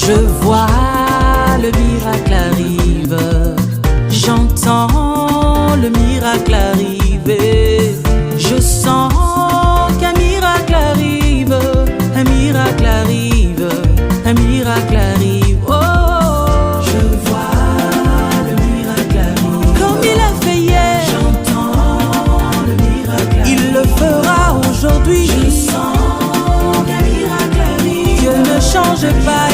Je vois le miracle arrive, j'entends le miracle arriver, je sens qu'un miracle arrive, un miracle arrive, un miracle arrive. Oh, je vois le miracle arrive, comme il a fait hier, j'entends le miracle arrive, il le fera aujourd'hui. Je sens qu'un miracle arrive, Dieu ne change pas.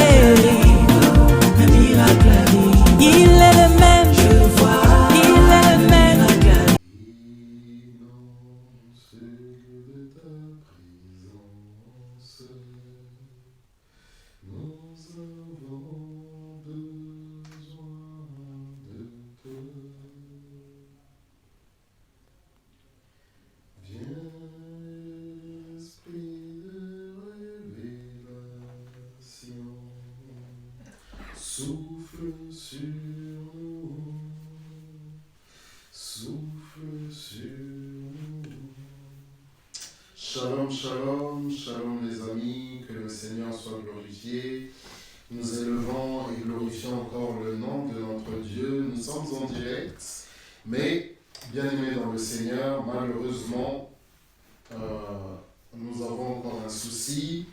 Souffle sur nous, souffle sur nous. Shalom, shalom, shalom les amis, que le Seigneur soit glorifié. Nous élevons et glorifions encore le nom de notre Dieu. Nous sommes en direct, mais bien aimés dans le Seigneur, malheureusement, nous avons encore un souci.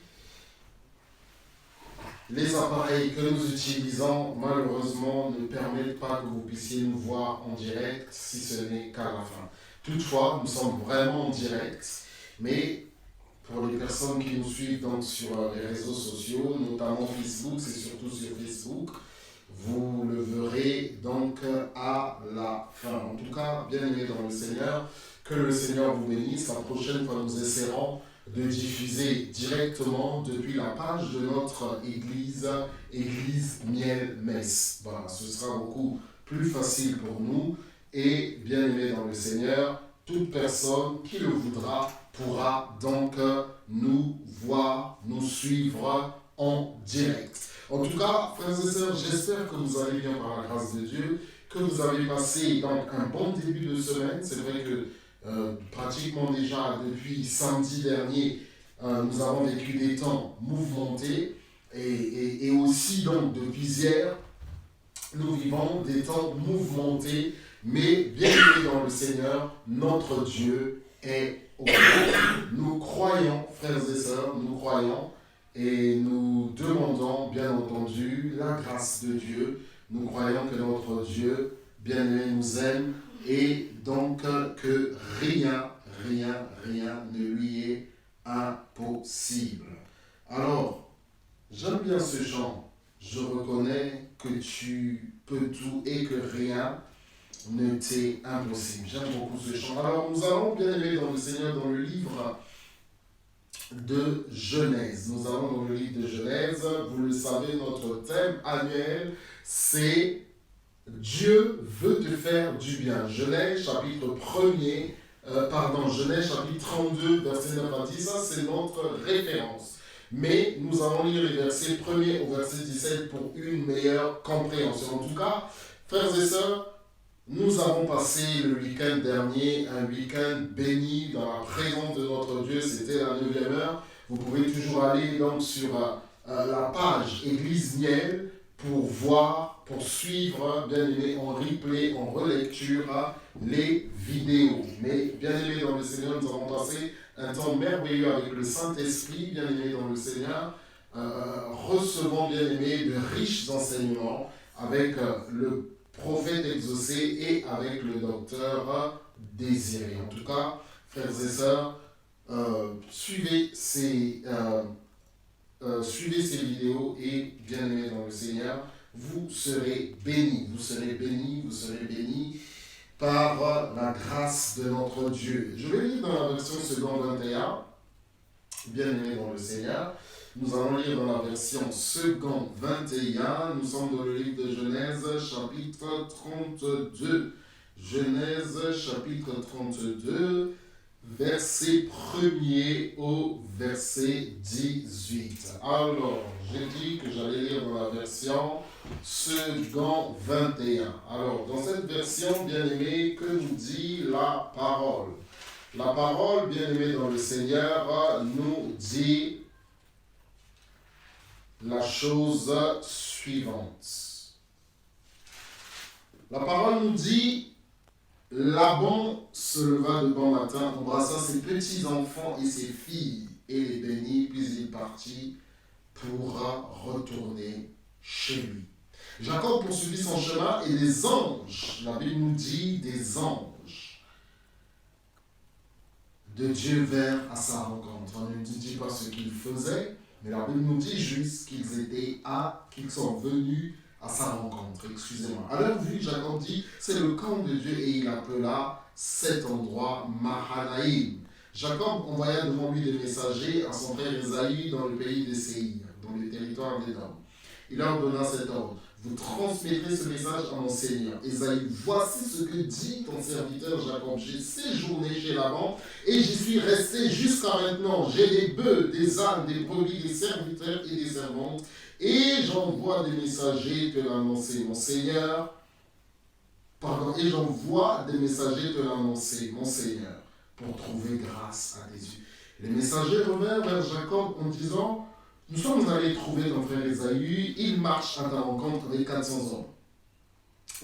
Les appareils que nous utilisons, malheureusement, ne permettent pas que vous puissiez nous voir en direct, si ce n'est qu'à la fin. Toutefois, nous sommes vraiment en direct, mais pour les personnes qui nous suivent donc sur les réseaux sociaux, notamment Facebook, c'est surtout sur Facebook, vous le verrez donc à la fin. En tout cas, bien aimés dans le Seigneur, que le Seigneur vous bénisse. La prochaine fois, nous essaierons de diffuser directement depuis la page de notre église, Église Miel Metz. Voilà, ce sera beaucoup plus facile pour nous. Et bien aimé dans le Seigneur, toute personne qui le voudra pourra donc nous voir, nous suivre en direct. En tout cas, frères et sœurs, j'espère que vous allez bien par la grâce de Dieu, que vous avez passé donc un bon début de semaine. C'est vrai que pratiquement déjà depuis samedi dernier, nous avons vécu des temps mouvementés et aussi donc depuis hier, nous vivons des temps mouvementés, mais bien aimés dans le Seigneur, notre Dieu est au courant. Nous croyons, frères et sœurs, nous croyons et nous demandons bien entendu la grâce de Dieu. Nous croyons que notre Dieu, bien aimé, nous aime et donc que rien ne lui est impossible. Alors, j'aime bien ce chant. Je reconnais que tu peux tout et que rien ne t'est impossible. J'aime beaucoup ce chant. Alors, nous allons bien aimer dans le Seigneur dans le livre de Genèse. Nous allons dans le livre de Genèse. Vous le savez, notre thème annuel, c'est Dieu veut te faire du bien. Genèse chapitre 32, verset 9 à 10. Ça, c'est notre référence. Mais nous allons lire les versets 1er au verset 17 pour une meilleure compréhension. En tout cas, frères et sœurs, nous avons passé le week-end dernier, un week-end béni dans la présence de notre Dieu. C'était la 9e heure. Vous pouvez toujours aller donc sur la page Église Miel pour voir, pour suivre, bien aimé, en replay, en relecture, les vidéos. Mais bien aimé dans le Seigneur, nous avons passé un temps merveilleux avec le Saint-Esprit, bien aimé dans le Seigneur, recevant, bien aimé, de riches enseignements avec le prophète exaucé et avec le docteur Désiré. En tout cas, frères et sœurs, suivez ces vidéos et bien aimés dans le Seigneur, vous serez bénis, vous serez bénis, vous serez bénis par la grâce de notre Dieu. Je vais lire dans la version seconde 21, bien aimés dans le Seigneur. Nous allons lire dans la version seconde 21. Nous sommes dans le livre de Genèse, chapitre 32. Genèse, chapitre 32, verset 1er au verset 18. Alors, j'ai dit que j'allais lire dans la version second 21. Alors, dans cette version, bien aimé, que nous dit la parole? La parole, bien aimé dans le Seigneur, nous dit la chose suivante. La parole nous dit, Laban se leva de bon matin, embrassa ses petits-enfants et ses filles, et les bénit, puis il partit pour retourner chez lui. Jacob poursuivit son chemin et les anges, la Bible nous dit des anges de Dieu vinrent à sa rencontre. On ne dit pas ce qu'ils faisaient, mais la Bible nous dit juste qu'ils sont venus à sa rencontre. Excusez-moi. À leur vue, Jacob dit, c'est le camp de Dieu et il appela cet endroit Mahanaïm. Jacob envoya devant lui des messagers à son frère Ésaü dans le pays de Séir, dans le territoire d'Édom. Il leur donna cet ordre. Vous transmettrez ce message à mon Seigneur. Ésaü, voici ce que dit ton serviteur Jacob. J'ai séjourné chez Laban et j'y suis resté jusqu'à maintenant. J'ai des bœufs, des ânes, des brebis, des serviteurs et des servantes. Et j'envoie des messagers te l'annoncer, mon Seigneur. Et j'envoie des messagers te l'annoncer, mon Seigneur, pour trouver grâce à tes yeux. Les messagers revinrent vers Jacob en disant, nous sommes allés trouver ton frère Ésaü, il marche à ta rencontre avec 400 hommes.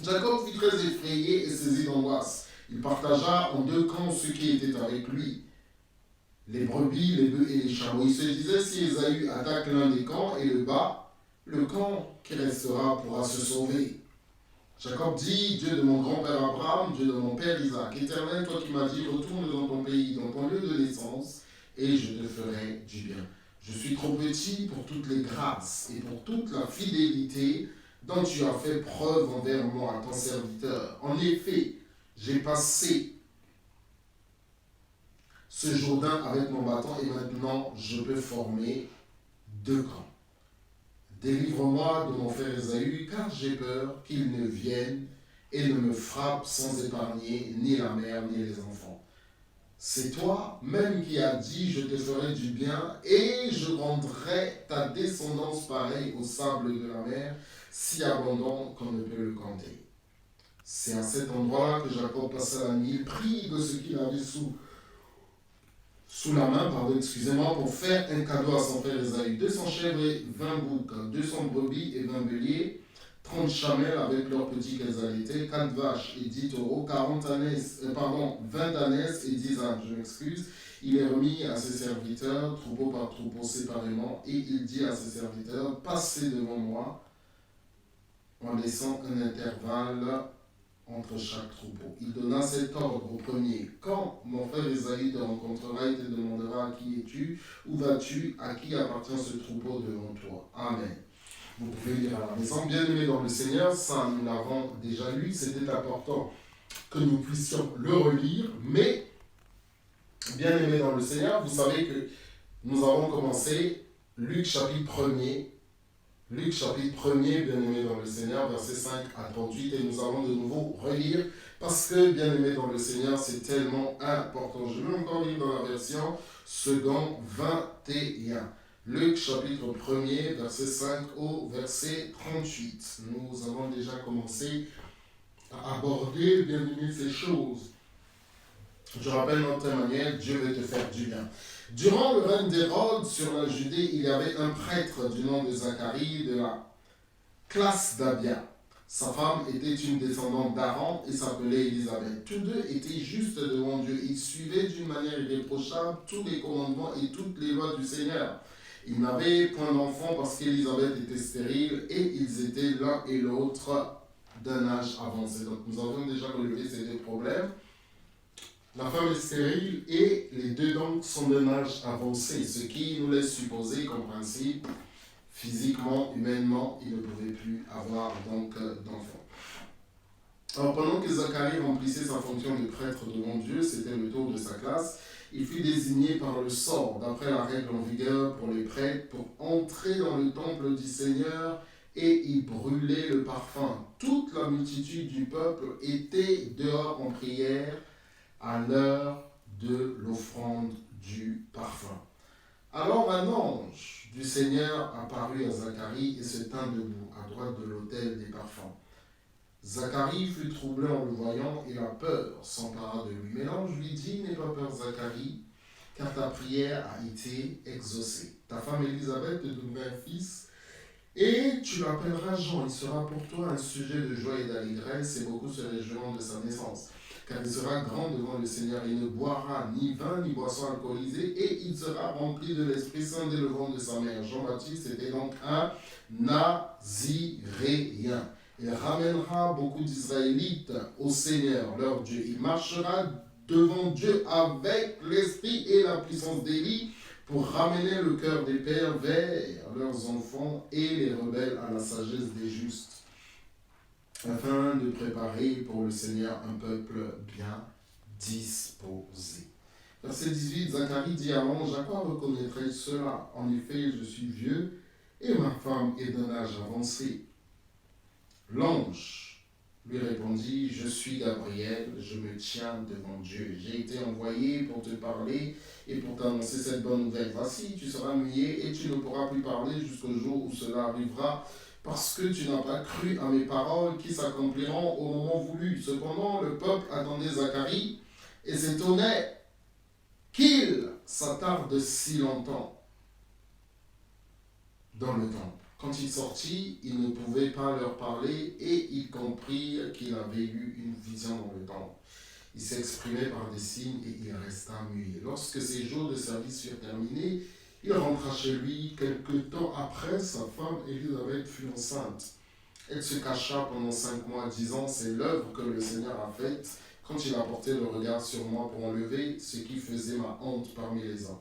Jacob fut très effrayé et saisi d'angoisse. Il partagea en deux camps ceux qui étaient avec lui, les brebis, les bœufs et les chameaux. Il se disait, si Ésaü attaque l'un des camps et le bat, le camp qui restera pourra se sauver. Jacob dit, Dieu de mon grand-père Abraham, Dieu de mon père Isaac, Éternel, toi qui m'as dit, retourne dans ton pays, dans ton lieu de naissance, et je te ferai du bien. Je suis trop petit pour toutes les grâces et pour toute la fidélité dont tu as fait preuve envers moi, ton serviteur. En effet, j'ai passé ce Jourdain avec mon bâton et maintenant je peux former deux camps. Délivre-moi de mon frère Ésaü, car j'ai peur qu'il ne vienne et ne me frappe sans épargner ni la mère ni les enfants. C'est toi même qui as dit, je te ferai du bien et je rendrai ta descendance pareille au sable de la mer, si abondant qu'on ne peut le compter. C'est à cet endroit-là que Jacob passa la nuit, il prit de ce qu'il avait sous la main, pour faire un cadeau à son frère Ésaü. 200 chèvres et 20 boucs, 200 brebis et 20 béliers, 30 chamelles avec leurs petits qu'elles allaitaient, 4 vaches et 10 taureaux, 20 ânesses et 10 ânes, Il est remis à ses serviteurs, troupeau par troupeau séparément, et il dit à ses serviteurs, passez devant moi, en laissant un intervalle entre chaque troupeau. Il donna cet ordre au premier. Quand mon frère Ésaü te rencontrera, il te demandera, qui es-tu, où vas-tu, à qui appartient ce troupeau devant toi. Amen. Vous pouvez lire à la maison. Bien-aimés dans le Seigneur, ça nous l'avons déjà lu, c'était important que nous puissions le relire, mais bien-aimés dans le Seigneur, vous savez que nous avons commencé Luc chapitre 1er, bien-aimés dans le Seigneur, versets 5 à 38, et nous allons de nouveau relire, parce que, bien-aimés dans le Seigneur, c'est tellement important. Je vais encore lire dans la version second 21. Luc chapitre 1er, verset 5 au verset 38. Nous avons déjà commencé à aborder, bien-aimés, ces choses. Je rappelle notre témoignage, Dieu veut te faire du bien. Durant le règne d'Hérode sur la Judée, il y avait un prêtre du nom de Zacharie de la classe d'Abia. Sa femme était une descendante d'Aaron et s'appelait Élisabeth. Tous deux étaient justes devant Dieu. Ils suivaient d'une manière irréprochable tous les commandements et toutes les lois du Seigneur. Ils n'avaient point d'enfant parce qu'Élisabeth était stérile et ils étaient l'un et l'autre d'un âge avancé. Donc nous avons déjà relevé ces deux problèmes. La femme est stérile et les deux donc sont d'un âge avancé, ce qui nous laisse supposer qu'en principe, physiquement, humainement, ils ne pouvaient plus avoir donc d'enfants. Alors pendant que Zacharie remplissait sa fonction de prêtre devant Dieu, c'était le tour de sa classe, il fut désigné par le sort, d'après la règle en vigueur pour les prêtres, pour entrer dans le temple du Seigneur et y brûler le parfum. Toute la multitude du peuple était dehors en prière à l'heure de l'offrande du parfum. Alors un ange du Seigneur apparut à Zacharie et se tint debout à droite de l'autel des parfums. Zacharie fut troublé en le voyant et la peur s'empara de lui. Mais l'ange lui dit, n'aie pas peur Zacharie, car ta prière a été exaucée. Ta femme Élisabeth te donnera un fils Et tu l'appelleras Jean, il sera pour toi un sujet de joie et d'allégresse, et beaucoup se réjouiront de sa naissance. Car il sera grand devant le Seigneur, il ne boira ni vin ni boisson alcoolisée, et il sera rempli de l'Esprit Saint dès le ventre de sa mère. Jean-Baptiste était donc un Naziréen. Il ramènera beaucoup d'Israélites au Seigneur, leur Dieu. Il marchera devant Dieu avec l'esprit et la puissance d'Élie pour ramener le cœur des pères vers leurs enfants et les rebelles à la sagesse des justes, afin de préparer pour le Seigneur un peuple bien disposé. Verset 18, Zacharie dit à l'ange, à quoi reconnaîtrai-je cela? En effet, je suis vieux et ma femme est d'un âge avancé. L'ange lui répondit, je suis Gabriel, je me tiens devant Dieu. J'ai été envoyé pour te parler et pour t'annoncer cette bonne nouvelle. Voici, tu seras muet et tu ne pourras plus parler jusqu'au jour où cela arrivera, parce que tu n'as pas cru à mes paroles qui s'accompliront au moment voulu. Cependant, le peuple attendait Zacharie et s'étonnait qu'il s'attarde si longtemps dans le temple. Quand il sortit, il ne pouvait pas leur parler et ils comprirent qu'il avait eu une vision dans le temple. Il s'exprimait par des signes et il resta muet. Lorsque ses jours de service furent terminés, il rentra chez lui. Quelque temps après, sa femme Élisabeth fut enceinte. Elle se cacha pendant 5 mois, disant, c'est l'œuvre que le Seigneur a faite quand il a porté le regard sur moi pour enlever ce qui faisait ma honte parmi les hommes.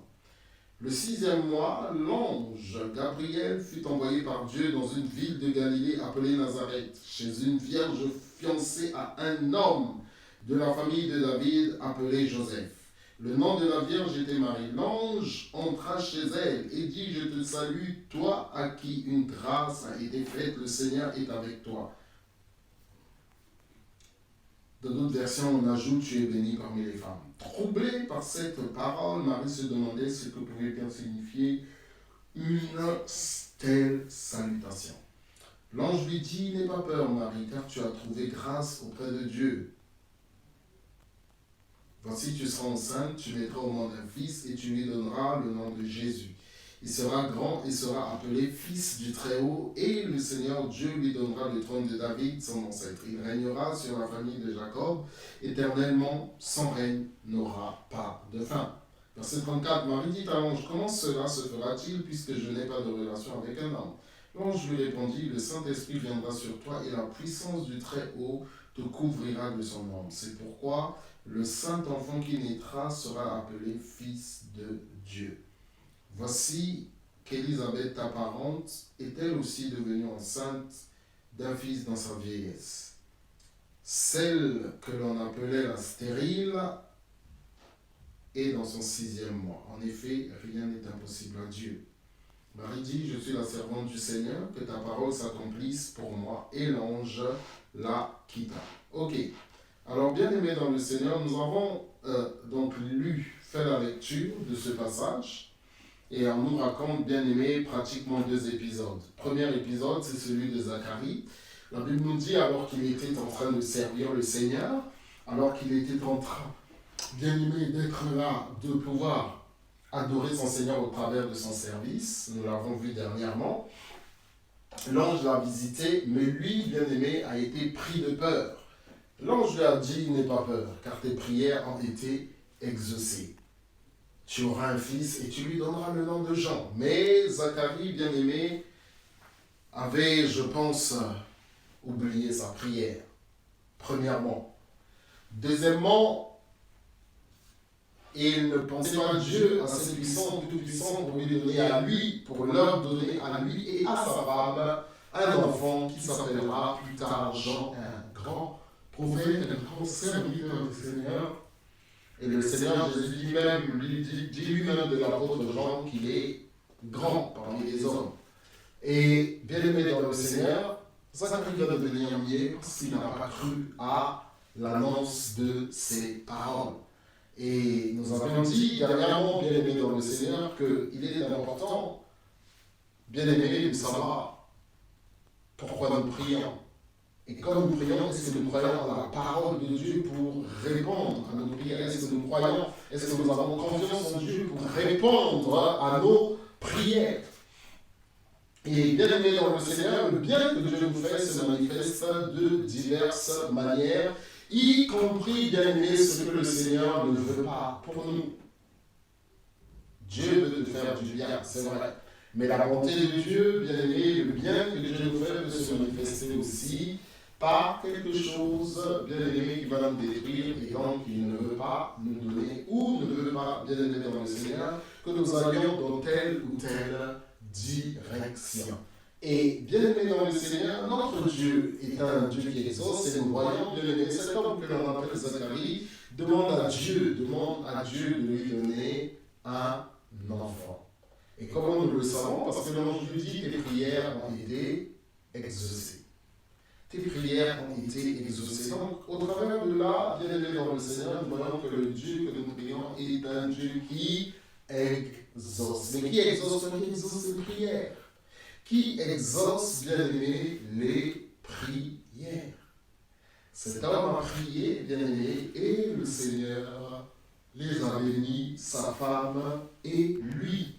Le 6e mois, l'ange Gabriel fut envoyé par Dieu dans une ville de Galilée appelée Nazareth, chez une vierge fiancée à un homme de la famille de David appelé Joseph. Le nom de la vierge était Marie. L'ange entra chez elle et dit, je te salue, toi à qui une grâce a été faite, le Seigneur est avec toi. Dans d'autres versions, on ajoute, tu es bénie parmi les femmes. Troublée par cette parole, Marie se demandait ce que pouvait bien signifier une telle salutation. L'ange lui dit, n'aie pas peur, Marie, car tu as trouvé grâce auprès de Dieu. Voici, tu seras enceinte, tu mettras au monde un fils et tu lui donneras le nom de Jésus. Il sera grand et sera appelé Fils du Très-Haut, et le Seigneur Dieu lui donnera le trône de David, son ancêtre. Il régnera sur la famille de Jacob éternellement, son règne n'aura pas de fin. Verset 34, Marie dit à l'ange, comment cela se fera-t-il puisque je n'ai pas de relation avec un homme? L'ange lui répondit, le Saint-Esprit viendra sur toi et la puissance du Très-Haut te couvrira de son ombre. C'est pourquoi le saint enfant qui naîtra sera appelé Fils de Dieu. Voici qu'Élisabeth, ta parente, est elle aussi devenue enceinte d'un fils dans sa vieillesse. Celle que l'on appelait la stérile est dans son 6e mois. En effet, rien n'est impossible à Dieu. Marie dit, je suis la servante du Seigneur, que ta parole s'accomplisse pour moi. Et l'ange la quitta. Ok. Alors, bien aimés dans le Seigneur, nous avons donc fait la lecture de ce passage. Et on nous raconte, bien aimé, pratiquement 2 épisodes. Premier épisode, c'est celui de Zacharie. La Bible nous dit, alors qu'il était en train de servir le Seigneur, alors qu'il était en train, bien aimé, d'être là, de pouvoir adorer son Seigneur au travers de son service, nous l'avons vu dernièrement, l'ange l'a visité, mais lui, bien aimé, a été pris de peur. L'ange lui a dit, n'aie pas peur, car tes prières ont été exaucées. Tu auras un fils et tu lui donneras le nom de Jean. Mais Zacharie, bien-aimé, avait, je pense, oublié sa prière. Premièrement. Deuxièmement, il ne pensait pas Dieu assez puissant, tout puissant pour lui donner à lui, pour leur donner à lui et à sa femme un enfant qui s'appellera plus tard Jean, un grand prophète, un grand serviteur du Seigneur. Et le Seigneur Jésus dit lui-même de l'apôtre Jean qu'il est grand parmi les hommes. Et bien aimé dans le Seigneur, Zacharie va devenir muet parce qu'il n'a pas cru à l'annonce de ses paroles. Et nous avons dit dernièrement, bien aimé dans le Seigneur, qu'il est important, bien aimé, de savoir pourquoi nous prions. Et quand nous prions, est-ce que nous croyons à la parole de Dieu pour répondre à nos prières? Est-ce que nous croyons, est-ce que nous avons confiance en Dieu pour répondre à nos prières? Et bien aimé dans le Seigneur, le bien que Dieu nous fait se manifeste de diverses manières, y compris, bien aimé, ce que le Seigneur ne veut pas pour nous. Dieu veut te faire du bien, c'est vrai. Mais la bonté de Dieu, bien aimé, le bien que Dieu nous fait peut se manifester aussi par quelque chose, bien aimé, qui va nous détruire et donc il ne veut pas nous donner ou ne veut pas, bien aimé dans le Seigneur, que nous allions dans telle ou telle direction. Et bien aimé dans le Seigneur, notre Dieu est un Dieu qui exauce et nous voyons, bien aimé, cet homme que l'on appelle Zacharie demande à Dieu de lui donner un enfant. Et comment nous le savons? Parce que l'ange lui dit, tes prières ont été exaucées. Tes prières ont été exaucées. Donc, au travers de là, bien aimé dans le Seigneur, nous voyons que le Dieu que nous prions est un Dieu qui exauce. Mais qui exauce les prières. Qui exauce, bien aimé, les prières. Cet homme a prié, bien aimé, et le Seigneur les a bénis, sa femme et lui.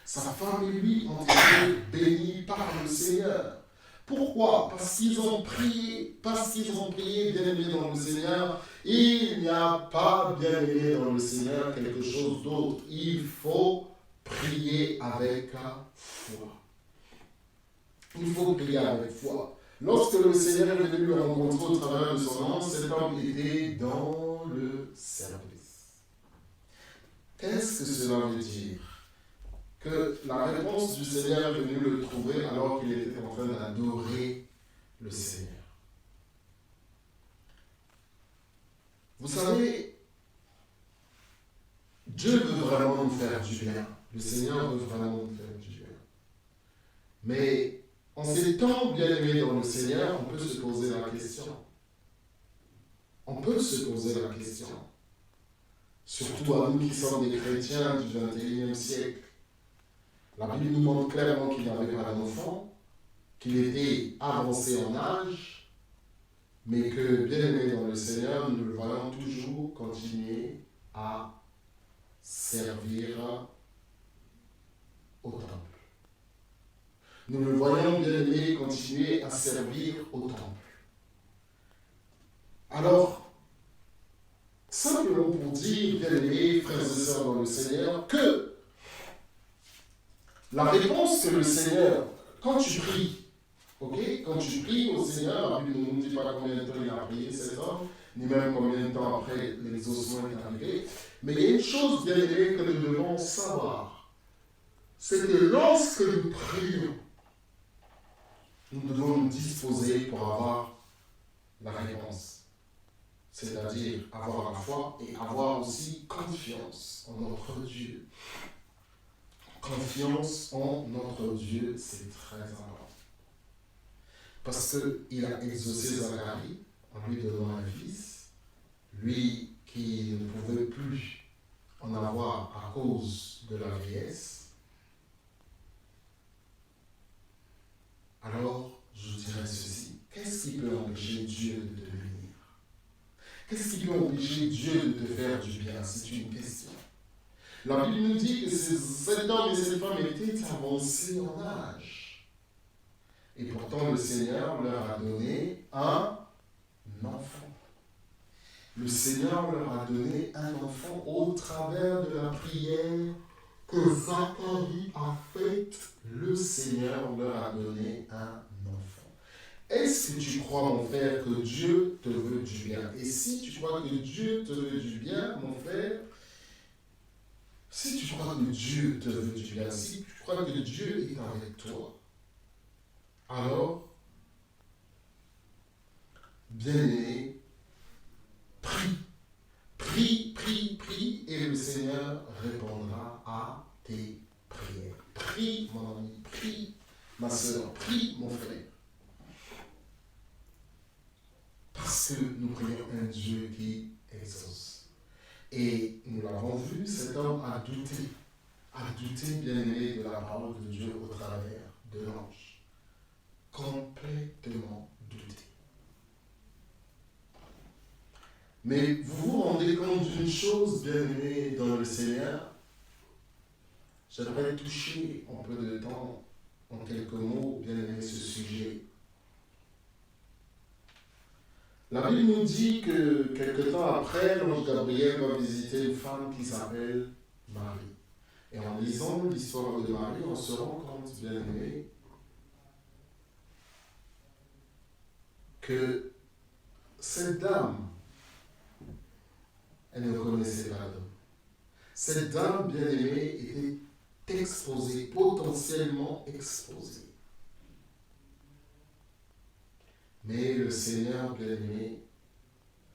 Sa femme et lui ont été bénis par le Seigneur. Pourquoi? Parce qu'ils ont prié, bien aimé dans le Seigneur. Il n'y a pas, bien aimé dans le Seigneur, quelque chose d'autre. Il faut prier avec foi. Il faut prier avec foi. Lorsque le Seigneur est venu le rencontrer au travers de son nom, cet homme était dans le service. Qu'est-ce que cela veut dire? Que la réponse du Seigneur est venue le trouver alors qu'il était en train d'adorer le Seigneur. Vous savez, Dieu veut vraiment nous faire du bien. Le Seigneur veut vraiment nous faire du bien. Mais en ces temps bien aimés dans le Seigneur, on peut se poser la question. On peut se poser la question. Surtout à nous qui sommes des chrétiens du XXIe siècle. La Bible nous montre clairement qu'il n'avait pas d'enfant, qu'il était avancé en âge, mais que, bien aimé dans le Seigneur, nous le voyons toujours continuer à servir au temple. Nous le voyons, bien aimé, continuer à servir au temple. Alors, simplement pour dire, bien aimé, frères et sœurs dans le Seigneur, que la réponse que le Seigneur, quand tu pries, ok, quand tu pries au Seigneur, la Bible ne nous dit pas combien de temps il a prié cet homme, ni même combien de temps après l'exaucement est arrivé, mais il y a une chose, bien aimé, que nous devons savoir, c'est que lorsque nous prions, nous devons nous disposer pour avoir la réponse. C'est-à-dire avoir la foi et avoir aussi confiance en notre Dieu. Confiance en notre Dieu, c'est très important. Parce qu'il a exaucé Zacharie en lui donnant un fils, lui qui ne pouvait plus en avoir à cause de la vieillesse. Alors, je dirais ceci, qu'est-ce qui peut empêcher Dieu de te bénir? Qu'est-ce qui peut empêcher Dieu de te faire du bien? C'est une question. La Bible nous dit que cet homme et cette femme étaient avancés en âge. Et pourtant, le Seigneur leur a donné un enfant. Le Seigneur leur a donné un enfant au travers de la prière que Zacharie a faite. Le Seigneur leur a donné un enfant. Est-ce que tu crois, mon frère, que Dieu te veut du bien? Et si tu crois que Dieu te veut du bien, mon frère, si tu crois que Dieu te veut du bien, si tu crois que Dieu est avec toi, alors, bien-aimé, prie. Prie, et le Seigneur répondra à tes prières. Prie, mon ami, prie, ma soeur, prie, mon frère. Parce que nous prions un Dieu qui exauce. Et nous l'avons vu, cet homme a douté, bien aimé, de la parole de Dieu au travers de l'ange. Complètement douté. Mais vous vous rendez compte d'une chose, bien aimé, dans le Seigneur? J'aimerais toucher un peu de temps en quelques mots, bien aimé, ce sujet. La Bible nous dit que quelque temps après, l'ange Gabriel va visiter une femme qui s'appelle Marie. Et en lisant l'histoire de Marie, on se rend compte, bien aimé, que cette dame, elle ne connaissait pas d'homme. Cette dame, bien aimée, était exposée, potentiellement exposée. Mais le Seigneur, bien aimé,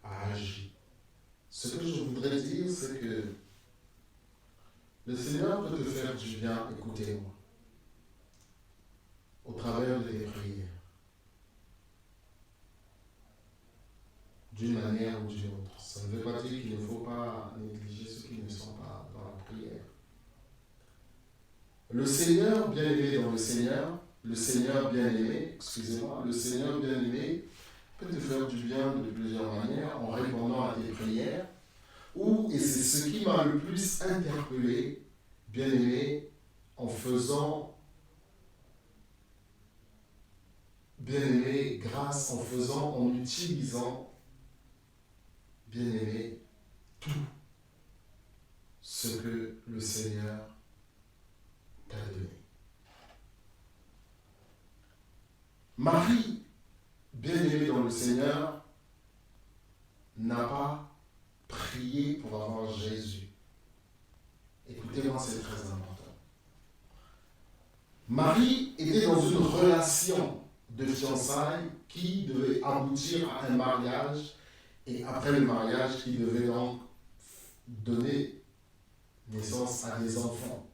a agi. Ce que je voudrais dire, c'est que le Seigneur peut te faire du bien, écoutez-moi, au travers de tes prières, d'une manière ou d'une autre. Ça ne veut pas dire qu'il ne faut pas négliger ceux qui ne sont pas dans la prière. Le Seigneur bien-aimé dans le Seigneur bien-aimé, excusez-moi, le Seigneur bien-aimé peut te faire du bien de plusieurs manières en répondant à tes prières, ou, et c'est ce qui m'a le plus interpellé, bien-aimé, en faisant, bien-aimé, grâce, en utilisant, bien-aimé, tout ce que le Seigneur t'a donné. Marie, bien-aimée dans le Seigneur, n'a pas prié pour avoir Jésus. Écoutez-moi, c'est très important. Marie était dans une relation de fiançailles qui devait aboutir à un mariage, et après le mariage, qui devait donc donner naissance à des enfants.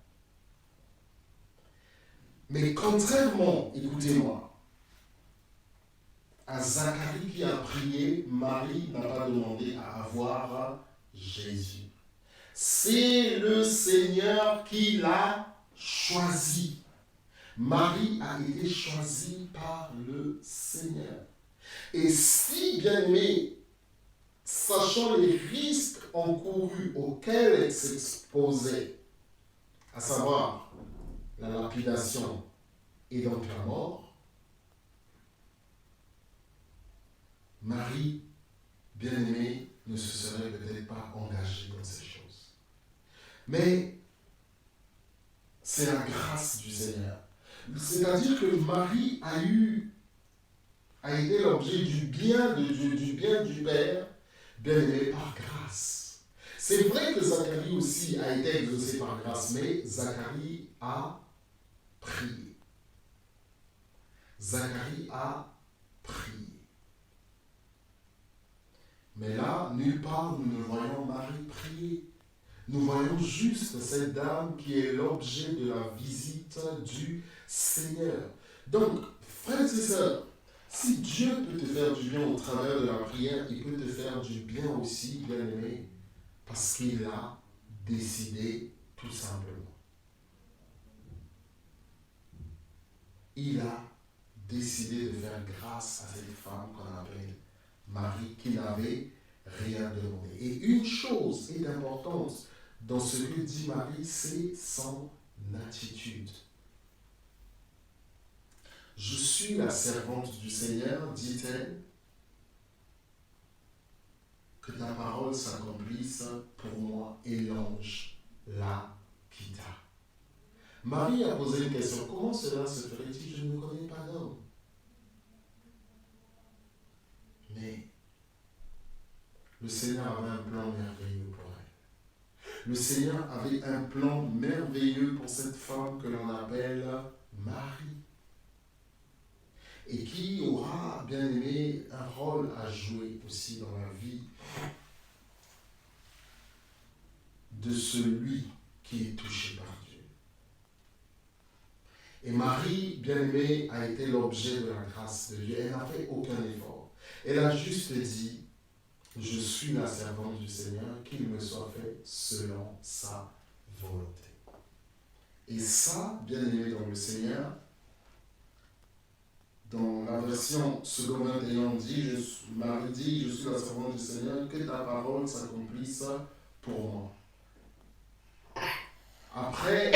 Mais contrairement, écoutez-moi, à Zacharie qui a prié, Marie n'a pas demandé à avoir Jésus. C'est le Seigneur qui l'a choisi. Marie a été choisie par le Seigneur. Et si, bien aimé, sachant les risques encourus auxquels elle s'exposait, à savoir la lapidation et donc la mort, Marie, bien-aimée, ne se serait peut-être pas engagée dans ces choses. Mais c'est la grâce du Seigneur. C'est-à-dire que Marie a été l'objet du bien du Père, bien-aimé par grâce. C'est vrai que Zacharie aussi a été exaucé par grâce, mais Zacharie a prié. Zacharie a prié. Mais là, nulle part nous ne voyons Marie prier. Nous voyons juste cette dame qui est l'objet de la visite du Seigneur. Donc, frères et sœurs, si Dieu peut te faire du bien au travers de la prière, il peut te faire du bien aussi, bien-aimé, parce qu'il a décidé tout simplement. Il a décidé de faire grâce à cette femme qu'on appelle Marie, qui n'avait rien demandé. Et une chose est importante dans ce que dit Marie, c'est son attitude. Je suis la servante du Seigneur, dit-elle, que ta parole s'accomplisse pour moi, et l'ange la quitta. Marie a posé une question, comment cela se ferait-il? Je ne connais pas d'homme. Mais le Seigneur avait un plan merveilleux pour elle. Le Seigneur avait un plan merveilleux pour cette femme que l'on appelle Marie. Et qui aura, bien aimé, un rôle à jouer aussi dans la vie de celui qui est touché par Dieu. Et Marie, bien aimée, a été l'objet de la grâce de Dieu. Elle n'a fait aucun effort. Elle a juste dit, je suis la servante du Seigneur, qu'il me soit fait selon sa volonté. Et ça, bien aimé dans le Seigneur, dans la version seconde 21, Marie dit, je suis la servante du Seigneur, que ta parole s'accomplisse pour moi. Après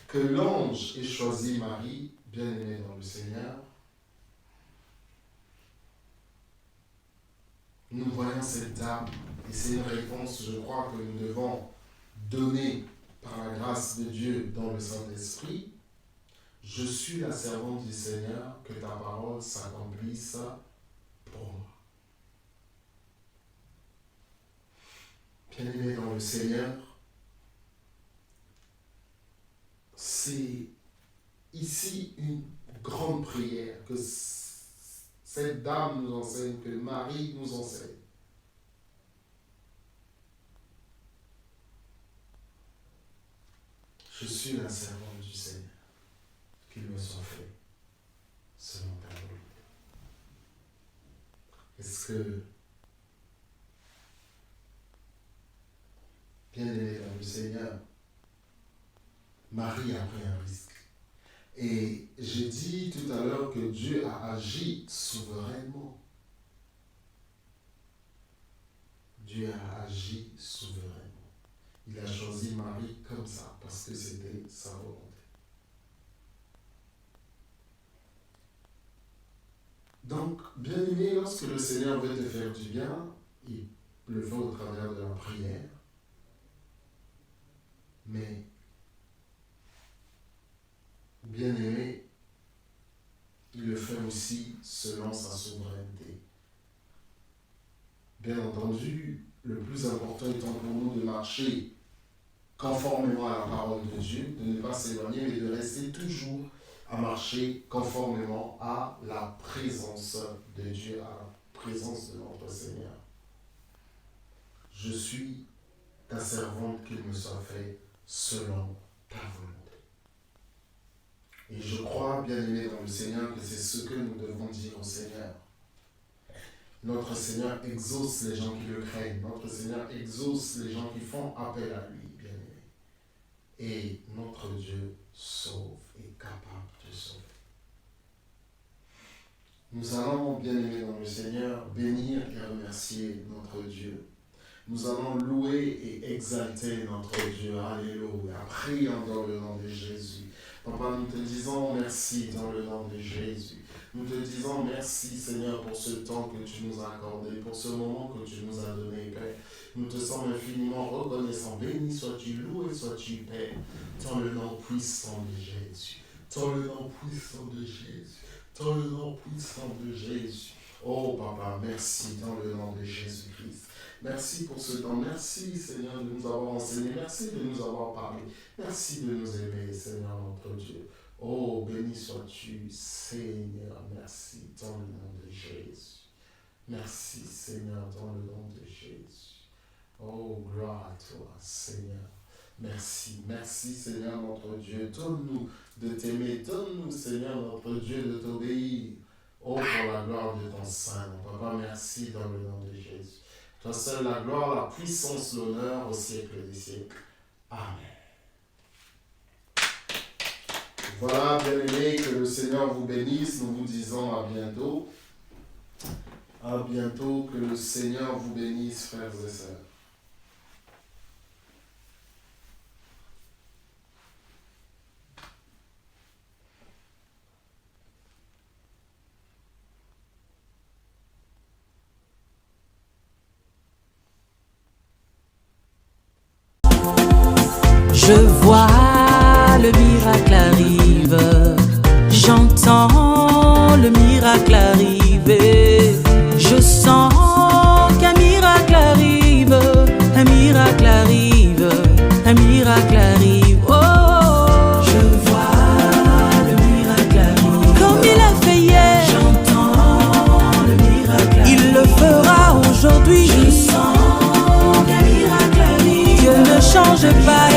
que l'ange ait choisi Marie, Bien-aimés dans le Seigneur, nous voyons cette dame et c'est une réponse, je crois, que nous devons donner par la grâce de Dieu dans le Saint-Esprit. Je suis la servante du Seigneur, que ta parole s'accomplisse pour moi. Bien-aimés dans le Seigneur, c'est ici une grande prière que cette dame nous enseigne, que Marie nous enseigne. Je suis la servante du Seigneur, qu'il me soit fait selon ta volonté. Est-ce que, bien-aimé dans le Seigneur, Marie a pris un risque. Et j'ai dit tout à l'heure que Dieu a agi souverainement. Dieu a agi souverainement. Il a choisi Marie comme ça, parce que c'était sa volonté. Donc, bien-aimé, lorsque le Seigneur veut te faire du bien, il le fait au travers de la prière. Mais, bien-aimé, il le fait aussi selon sa souveraineté. Bien entendu, le plus important étant pour nous de marcher conformément à la parole de Dieu, de ne pas s'éloigner, mais de rester toujours à marcher conformément à la présence de Dieu, à la présence de notre Seigneur. Je suis ta servante, qu'il me soit fait selon ta volonté. Et je crois, bien-aimé dans le Seigneur, que c'est ce que nous devons dire au Seigneur. Notre Seigneur exauce les gens qui le craignent. Notre Seigneur exauce les gens qui font appel à lui, bien-aimé. Et notre Dieu sauve, est capable de sauver. Nous allons, bien-aimés dans le Seigneur, bénir et remercier notre Dieu. Nous allons louer et exalter notre Dieu. Alléluia. Prions dans le nom de Jésus. Papa, nous te disons merci dans le nom de Jésus. Nous te disons merci, Seigneur, pour ce temps que tu nous as accordé, pour ce moment que tu nous as donné, Père. Nous te sommes infiniment reconnaissants. Béni sois-tu, loué sois-tu, Père, dans le nom puissant de Jésus. Dans le nom puissant de Jésus. Dans le nom puissant de Jésus. Oh, Papa, merci dans le nom de Jésus-Christ. Merci pour ce temps. Merci, Seigneur, de nous avoir enseigné. Merci de nous avoir parlé. Merci de nous aimer, Seigneur, notre Dieu. Oh, béni sois-tu, Seigneur. Merci dans le nom de Jésus. Merci, Seigneur, dans le nom de Jésus. Oh, gloire à toi, Seigneur. Merci, merci, Seigneur, notre Dieu. Donne-nous de t'aimer. Donne-nous, Seigneur, notre Dieu, de t'obéir. Oh, pour la gloire de ton Saint. Papa, merci dans le nom de Jésus. Toi seul la gloire, la puissance, l'honneur au siècle des siècles. Amen. Voilà, bien-aimés, que le Seigneur vous bénisse. Nous vous disons à bientôt. À bientôt, que le Seigneur vous bénisse, frères et sœurs. Je vois le miracle arrive, j'entends le miracle arriver, je sens qu'un miracle arrive, un miracle arrive, un miracle arrive. Oh, je vois le miracle arrive, comme il a fait hier, j'entends le miracle arrive, il le fera aujourd'hui, je sens qu'un miracle arrive, Dieu ne change pas.